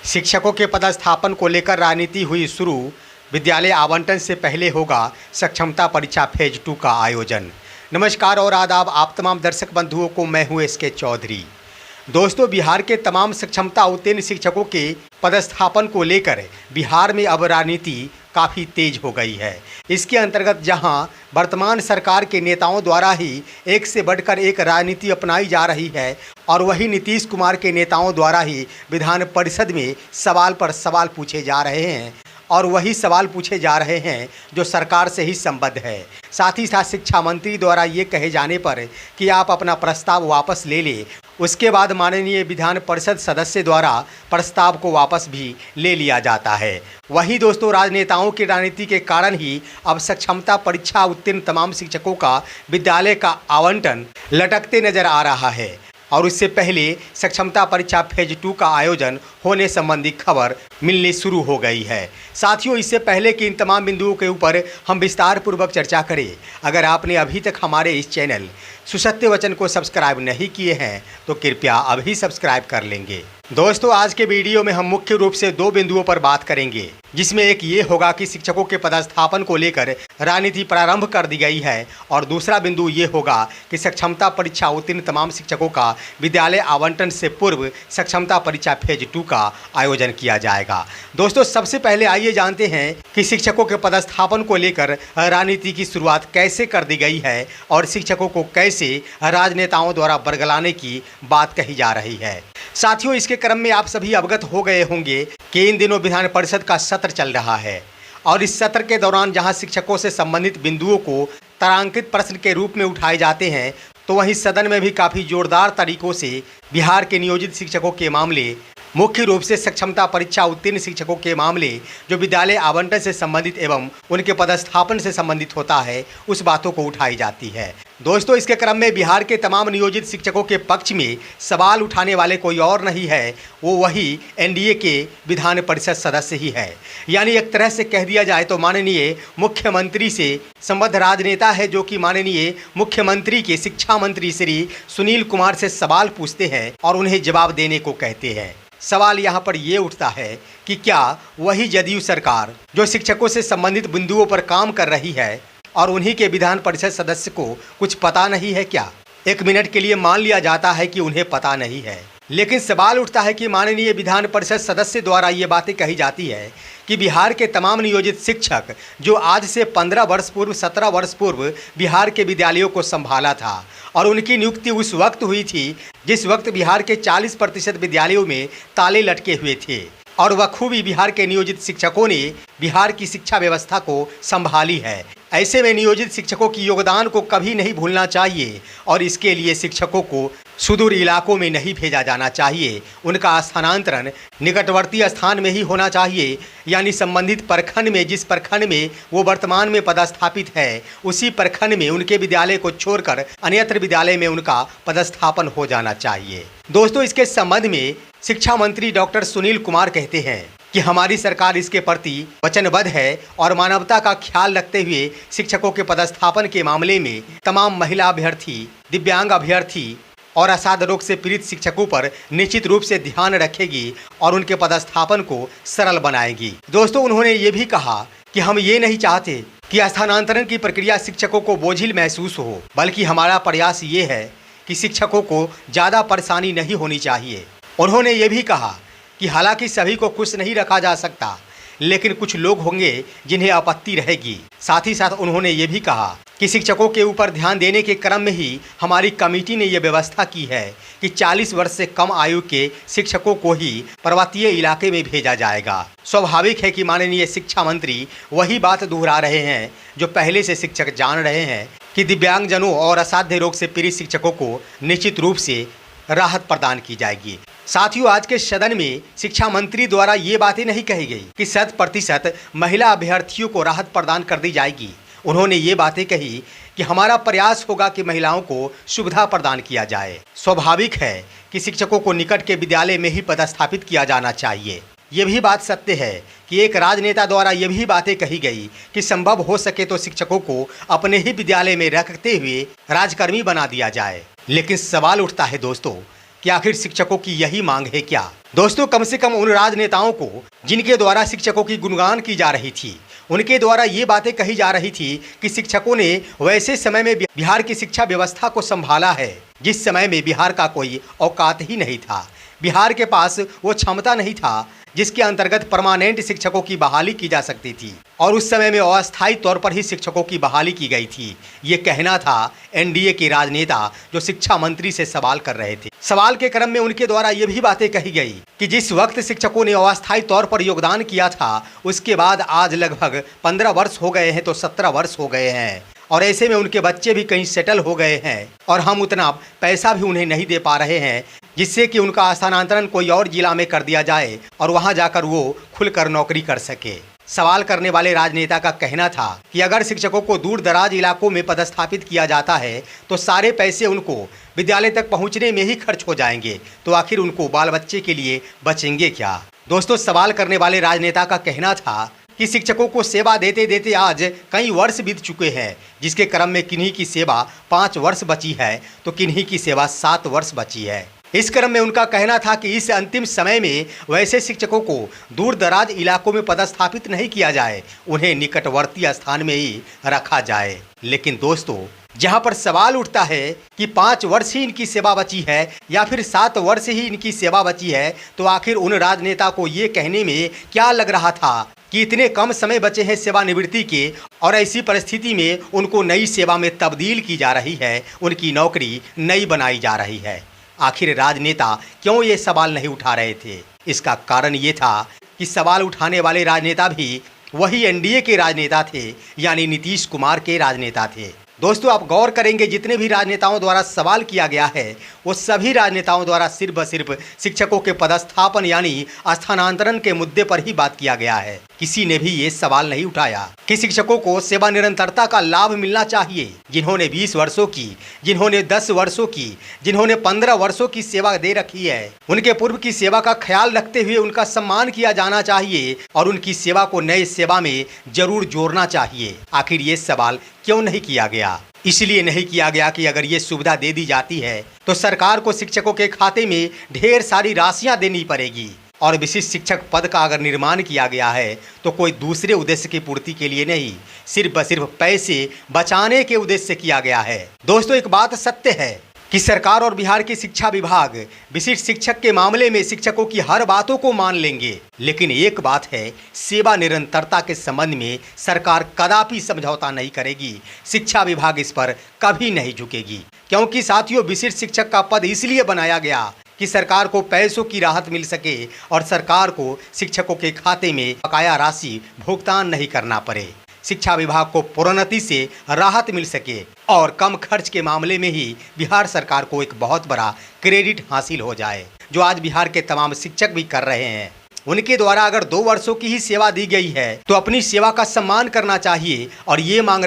शिक्षकों के पदस्थापन को लेकर राजनीति हुई शुरू। विद्यालय आवंटन से पहले होगा सक्षमता परीक्षा फेज 2 का आयोजन। नमस्कार और आदाब आप तमाम दर्शक बंधुओं को, मैं हूं एसके चौधरी। दोस्तों, बिहार के तमाम सक्षमता उत्तीर्ण शिक्षकों के पदस्थापन को लेकर बिहार में अब राजनीति काफ़ी तेज हो गई है। इसके अंतर्गत जहां वर्तमान सरकार के नेताओं द्वारा ही एक से बढ़कर एक राजनीति अपनाई जा रही है और वही नीतीश कुमार के नेताओं द्वारा ही विधान परिषद में सवाल पर सवाल पूछे जा रहे हैं और वही सवाल पूछे जा रहे हैं जो सरकार से ही संबद्ध है। साथ ही साथ शिक्षा मंत्री द्वारा ये कहे जाने पर कि आप अपना प्रस्ताव वापस ले लें, उसके बाद माननीय विधान परिषद सदस्य द्वारा प्रस्ताव को वापस भी ले लिया जाता है। वहीं दोस्तों, राजनेताओं की राजनीति के कारण ही अब सक्षमता परीक्षा उत्तीर्ण तमाम शिक्षकों का विद्यालय का आवंटन लटकते नजर आ रहा है और इससे पहले सक्षमता परीक्षा फेज 2 का आयोजन होने संबंधी खबर मिलनी शुरू हो गई है। साथियों, इससे पहले कि इन तमाम बिंदुओं के ऊपर हम विस्तार पूर्वक चर्चा करें, अगर आपने अभी तक हमारे इस चैनल सुसत्य वचन को सब्सक्राइब नहीं किए हैं तो कृपया अभी सब्सक्राइब कर लेंगे। दोस्तों, आज के वीडियो में हम मुख्य रूप से 2 बिंदुओं पर बात करेंगे, जिसमें एक ये होगा कि शिक्षकों के पदस्थापन को लेकर राजनीति प्रारंभ कर दी गई है और दूसरा बिंदु ये होगा कि सक्षमता परीक्षा उत्तीर्ण तमाम शिक्षकों का विद्यालय आवंटन से पूर्व सक्षमता परीक्षा फेज 2 का आयोजन किया जाएगा। दोस्तों, सबसे पहले आइए जानते हैं कि शिक्षकों के पदस्थापन को लेकर राजनीति की शुरुआत कैसे कर दी गई है और शिक्षकों को कैसे राजनेताओं द्वारा बरगलाने की बात कही जा रही है। साथियों, इसके क्रम में आप सभी अवगत हो गए होंगे कि इन दिनों विधान परिषद का सत्र चल रहा है और इस सत्र के दौरान जहां शिक्षकों से संबंधित बिंदुओं को तारांकित प्रश्न के रूप में उठाए जाते हैं, तो वहीं सदन में भी काफ़ी जोरदार तरीकों से बिहार के नियोजित शिक्षकों के मामले, मुख्य रूप से सक्षमता परीक्षा उत्तीर्ण शिक्षकों के मामले जो विद्यालय आवंटन से संबंधित एवं उनके पदस्थापन से संबंधित होता है, उस बातों को उठाई जाती है। दोस्तों, इसके क्रम में बिहार के तमाम नियोजित शिक्षकों के पक्ष में सवाल उठाने वाले कोई और नहीं है, वो वही एनडीए के विधान परिषद सदस्य ही है। यानी एक तरह से कह दिया जाए तो माननीय मुख्यमंत्री से संबद्ध राजनेता है, जो कि माननीय मुख्यमंत्री के शिक्षा मंत्री श्री सुनील कुमार से सवाल पूछते हैं और उन्हें जवाब देने को कहते हैं। सवाल यहाँ पर ये उठता है कि क्या वही जदयू सरकार जो शिक्षकों से संबंधित बिंदुओं पर काम कर रही है और उन्हीं के विधान परिषद सदस्य को कुछ पता नहीं है क्या? एक मिनट के लिए मान लिया जाता है कि उन्हें पता नहीं है, लेकिन सवाल उठता है कि माननीय विधान परिषद सदस्य द्वारा ये बातें कही जाती है कि बिहार के तमाम नियोजित शिक्षक जो आज से 15 वर्ष पूर्व 17 वर्ष पूर्व बिहार के विद्यालयों को संभाला था और उनकी नियुक्ति उस वक्त हुई थी जिस वक्त बिहार के 40% विद्यालयों में ताले लटके हुए थे और बखूबी बिहार के नियोजित शिक्षकों ने बिहार की शिक्षा व्यवस्था को संभाली है। ऐसे में नियोजित शिक्षकों की योगदान को कभी नहीं भूलना चाहिए और इसके लिए शिक्षकों को सुदूर इलाकों में नहीं भेजा जाना चाहिए। उनका स्थानांतरण निकटवर्ती स्थान में ही होना चाहिए, यानी संबंधित प्रखंड में, जिस प्रखंड में वो वर्तमान में पदस्थापित है, उसी प्रखंड में उनके विद्यालय को छोड़कर अन्यत्र विद्यालय में उनका पदस्थापन हो जाना चाहिए। दोस्तों, इसके संबंध में शिक्षा मंत्री डॉक्टर सुनील कुमार कहते हैं कि हमारी सरकार इसके प्रति वचनबद्ध है और मानवता का ख्याल रखते हुए शिक्षकों के पदस्थापन के मामले में तमाम महिला अभ्यर्थी, दिव्यांग अभ्यर्थी और असाध रोग से पीड़ित शिक्षकों पर निश्चित रूप से ध्यान रखेगी और उनके पदस्थापन को सरल बनाएगी। दोस्तों, उन्होंने ये भी कहा कि हम ये नहीं चाहते कि स्थानांतरण की प्रक्रिया शिक्षकों को बोझिल महसूस हो, बल्कि हमारा प्रयास ये है कि शिक्षकों को ज़्यादा परेशानी नहीं होनी चाहिए। उन्होंने ये भी कहा कि हालांकि सभी को खुश नहीं रखा जा सकता, लेकिन कुछ लोग होंगे जिन्हें आपत्ति रहेगी। साथ ही साथ उन्होंने ये भी कहा कि शिक्षकों के ऊपर ध्यान देने के क्रम में ही हमारी कमेटी ने यह व्यवस्था की है कि 40 वर्ष से कम आयु के शिक्षकों को ही पर्वतीय इलाके में भेजा जाएगा। स्वाभाविक है कि माननीय शिक्षा मंत्री वही बात दोहरा रहे हैं जो पहले से शिक्षक जान रहे हैं कि दिव्यांगजनों और असाध्य रोग से पीड़ित शिक्षकों को निश्चित रूप से राहत प्रदान की जाएगी। साथियों, आज के सदन में शिक्षा मंत्री द्वारा ये बातें नहीं कही गई कि 100% महिला अभ्यर्थियों को राहत प्रदान कर दी जाएगी। उन्होंने ये बातें कही कि हमारा प्रयास होगा कि महिलाओं को सुविधा प्रदान किया जाए। स्वाभाविक है कि शिक्षकों को निकट के विद्यालय में ही पदस्थापित किया जाना चाहिए। ये भी बात सत्य है कि एक राजनेता द्वारा ये भी बातें कही गई कि संभव हो सके तो शिक्षकों को अपने ही विद्यालय में रखते हुए राजकर्मी बना दिया जाए। लेकिन सवाल उठता है दोस्तों कि आखिर शिक्षकों की यही मांग है क्या। दोस्तों, कम से कम उन राजनेताओं को जिनके द्वारा शिक्षकों की गुणगान की जा रही थी, उनके द्वारा ये बातें कही जा रही थी कि शिक्षकों ने वैसे समय में बिहार की शिक्षा व्यवस्था को संभाला है जिस समय में बिहार का कोई औकात ही नहीं था। बिहार के पास वो क्षमता नहीं था जिसके अंतर्गत परमानेंट शिक्षकों की बहाली की जा सकती थी, और उस समय में अस्थायी तौर पर ही शिक्षकों की बहाली की गई थी। ये कहना था एनडीए के राजनेता जो शिक्षा मंत्री से सवाल कर रहे थे। सवाल के क्रम में उनके द्वारा ये भी बातें कही गई कि जिस वक्त शिक्षकों ने अस्थायी तौर पर योगदान किया था, उसके बाद आज लगभग 15 वर्ष हो गए हैं तो 17 वर्ष हो गए हैं, और ऐसे में उनके बच्चे भी कहीं सेटल हो गए हैं और हम उतना पैसा भी उन्हें नहीं दे पा रहे हैं जिससे कि उनका स्थानांतरण कोई और जिला में कर दिया जाए और वहां जाकर वो खुलकर नौकरी कर सके। सवाल करने वाले राजनेता का कहना था कि अगर शिक्षकों को दूर दराज इलाकों में पदस्थापित किया जाता है तो सारे पैसे उनको विद्यालय तक पहुंचने में ही खर्च हो जाएंगे, तो आखिर उनको बाल बच्चे के लिए बचेंगे क्या। दोस्तों, सवाल करने वाले राजनेता का कहना था कि शिक्षकों को सेवा देते देते आज कई वर्ष बीत चुके हैं, जिसके क्रम में किन्हीं की सेवा 5 वर्ष बची है तो किन्हीं की सेवा 7 वर्ष बची है। इस क्रम में उनका कहना था कि इस अंतिम समय में वैसे शिक्षकों को दूर दराज इलाकों में पदस्थापित नहीं किया जाए, उन्हें निकटवर्ती स्थान में ही रखा जाए। लेकिन दोस्तों, जहां पर सवाल उठता है कि 5 वर्ष ही इनकी सेवा बची है या फिर 7 वर्ष ही इनकी सेवा बची है, तो आखिर उन राजनेता को ये कहने में क्या लग रहा था कि इतने कम समय बचे हैं सेवानिवृत्ति के, और ऐसी परिस्थिति में उनको नई सेवा में तब्दील की जा रही है, उनकी नौकरी नई बनाई जा रही है। आखिर राजनेता क्यों ये सवाल नहीं उठा रहे थे? इसका कारण ये था कि सवाल उठाने वाले राजनेता भी वही एनडीए के राजनेता थे, यानी नीतीश कुमार के राजनेता थे। दोस्तों, आप गौर करेंगे जितने भी राजनेताओं द्वारा सवाल किया गया है वो सभी राजनेताओं द्वारा सिर्फ सिर्फ शिक्षकों के पदस्थापन यानी स्थानांतरण के मुद्दे पर ही बात किया गया है। किसी ने भी ये सवाल नहीं उठाया कि शिक्षकों को सेवा निरंतरता का लाभ मिलना चाहिए। जिन्होंने 20 वर्षों की, जिन्होंने 10 वर्षों की, जिन्होंने 15 वर्षों की सेवा दे रखी है, उनके पूर्व की सेवा का ख्याल रखते हुए उनका सम्मान किया जाना चाहिए और उनकी सेवा को नए सेवा में जरूर जोड़ना चाहिए। आखिर ये सवाल क्यों नहीं किया गया? इसलिए नहीं किया गया कि अगर ये सुविधा दे दी जाती है तो सरकार को शिक्षकों के खाते में ढेर सारी राशियां देनी पड़ेगी, और विशिष्ट शिक्षक पद का अगर निर्माण किया गया है तो कोई दूसरे उद्देश्य की पूर्ति के लिए नहीं, सिर्फ पैसे बचाने के उद्देश्य से किया गया है। दोस्तों, एक बात सत्य है कि सरकार और बिहार की शिक्षा विभाग विशिष्ट शिक्षक के मामले में शिक्षकों की हर बातों को मान लेंगे, लेकिन एक बात है, सेवा निरंतरता के संबंध में सरकार कदापि समझौता नहीं करेगी। शिक्षा विभाग इस पर कभी नहीं झुकेगी, क्योंकि साथियों, विशिष्ट शिक्षक का पद इसलिए बनाया गया कि सरकार को पैसों की राहत मिल सके और सरकार को शिक्षकों के खाते में बकाया राशि भुगतान नहीं करना पड़े, शिक्षा विभाग को प्रोन्नति से राहत मिल सके और कम खर्च के मामले में ही बिहार सरकार को एक बहुत बड़ा क्रेडिट हासिल हो जाए, जो आज बिहार के तमाम शिक्षक भी कर रहे हैं। उनके द्वारा अगर 2 वर्षों की ही सेवा दी गई है तो अपनी सेवा का सम्मान करना चाहिए और ये मांग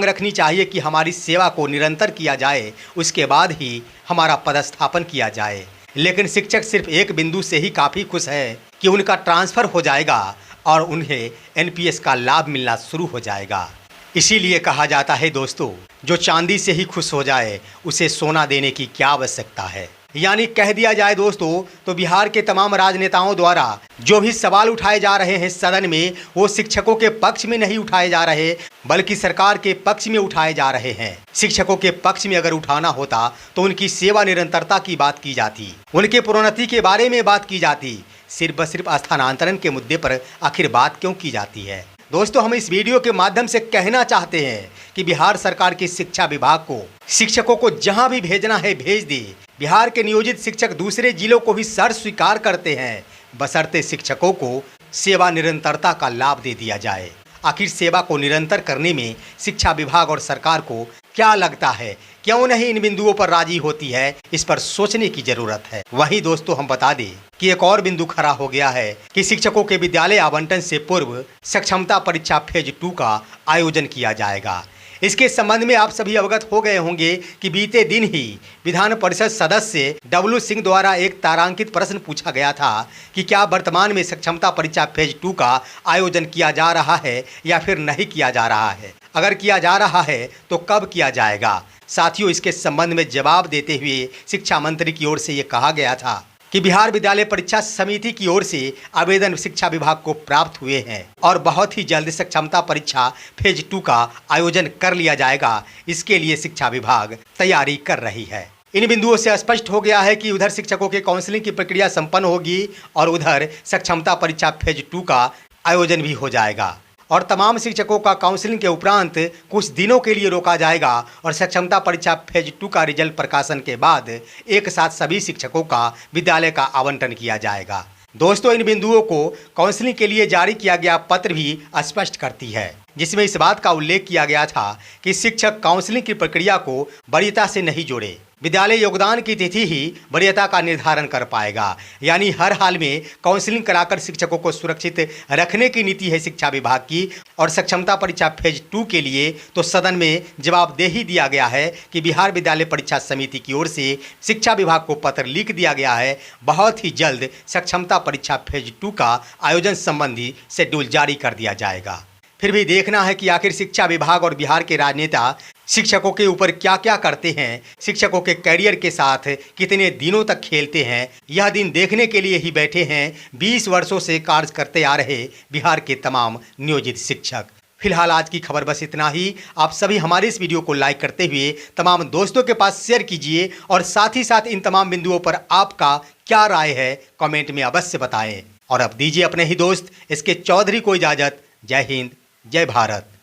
रखनी चाहिए कि हमारी सेवा को निरंतर किया जाए, उसके बाद ही हमारा पदस्थापन किया जाए। लेकिन शिक्षक सिर्फ एक बिंदु से ही काफ़ी खुश है कि उनका ट्रांसफ़र हो जाएगा और उन्हें एनपीएस का लाभ मिलना शुरू हो जाएगा। इसीलिए कहा जाता है दोस्तों, जो चांदी से ही खुश हो जाए उसे सोना देने की क्या आवश्यकता है। यानी कह दिया जाए दोस्तों, तो बिहार के तमाम राजनेताओं द्वारा जो भी सवाल उठाए जा रहे हैं सदन में, वो शिक्षकों के पक्ष में नहीं उठाए जा रहे बल्कि सरकार के पक्ष में उठाए जा रहे हैं। शिक्षकों के पक्ष में अगर उठाना होता तो उनकी सेवा निरंतरता की बात की जाती, उनके प्रोन्नति के बारे में बात की जाती, सिर्फ स्थानांतरण के मुद्दे पर आखिर बात क्यों की जाती है। दोस्तों, हम इस वीडियो के माध्यम से कहना चाहते हैं कि बिहार सरकार की शिक्षा विभाग को शिक्षकों को जहां भी भेजना है भेज दे। बिहार के नियोजित शिक्षक दूसरे जिलों को भी शर्त स्वीकार करते हैं, बशर्ते शिक्षकों को सेवा निरंतरता का लाभ दे दिया जाए। आखिर सेवा को निरंतर करने में शिक्षा विभाग और सरकार को क्या लगता है, क्यों नहीं इन बिंदुओं पर राजी होती है? इस पर सोचने की जरूरत है। वहीं दोस्तों, हम बता दें कि एक और बिंदु खड़ा हो गया है कि शिक्षकों के विद्यालय आवंटन से पूर्व सक्षमता परीक्षा फेज 2 का आयोजन किया जाएगा। इसके संबंध में आप सभी अवगत हो गए होंगे कि बीते दिन ही विधान परिषद सदस्य डब्लू सिंह द्वारा एक तारांकित प्रश्न पूछा गया था कि क्या वर्तमान में सक्षमता परीक्षा फेज 2 का आयोजन किया जा रहा है या फिर नहीं किया जा रहा है। अगर किया जा रहा है तो कब किया जाएगा। साथियों, इसके संबंध में जवाब देते हुए शिक्षा मंत्री की ओर से ये कहा गया था कि बिहार विद्यालय परीक्षा समिति की ओर से आवेदन शिक्षा विभाग को प्राप्त हुए हैं और बहुत ही जल्द सक्षमता परीक्षा फेज 2 का आयोजन कर लिया जाएगा। इसके लिए शिक्षा विभाग तैयारी कर रही है। इन बिंदुओं से स्पष्ट हो गया है कि उधर शिक्षकों के काउंसलिंग की प्रक्रिया संपन्न होगी और उधर सक्षमता परीक्षा फेज 2 का आयोजन भी हो जाएगा और तमाम शिक्षकों का काउंसलिंग के उपरांत कुछ दिनों के लिए रोका जाएगा और सक्षमता परीक्षा फेज 2 का रिजल्ट प्रकाशन के बाद एक साथ सभी शिक्षकों का विद्यालय का आवंटन किया जाएगा। दोस्तों, इन बिंदुओं को काउंसलिंग के लिए जारी किया गया पत्र भी स्पष्ट करती है, जिसमें इस बात का उल्लेख किया गया था कि शिक्षक काउंसलिंग की प्रक्रिया को वरीयता से नहीं जोड़े। विद्यालय योगदान की तिथि ही वरीयता का निर्धारण कर पाएगा। यानी हर हाल में काउंसलिंग कराकर शिक्षकों को सुरक्षित रखने की नीति है शिक्षा विभाग की। और सक्षमता परीक्षा फेज 2 के लिए तो सदन में जवाबदेही दिया गया है कि बिहार विद्यालय परीक्षा समिति की ओर से शिक्षा विभाग को पत्र लिख दिया गया है। बहुत ही जल्द सक्षमता परीक्षा फेज 2 का आयोजन संबंधी शेड्यूल जारी कर दिया जाएगा। फिर भी देखना है कि आखिर शिक्षा विभाग और बिहार के राजनेता शिक्षकों के ऊपर क्या क्या करते हैं, शिक्षकों के करियर के साथ कितने दिनों तक खेलते हैं। यह दिन देखने के लिए ही बैठे हैं 20 वर्षों से कार्य करते आ रहे बिहार के तमाम नियोजित शिक्षक। फिलहाल आज की खबर बस इतना ही। आप सभी हमारे इस वीडियो को लाइक करते हुए तमाम दोस्तों के पास शेयर कीजिए और साथ ही साथ इन तमाम बिंदुओं पर आपका क्या राय है कमेंट में अवश्य बताएं। और अब दीजिए अपने ही दोस्त SK चौधरी को इजाज़त। जय हिंद, जय भारत।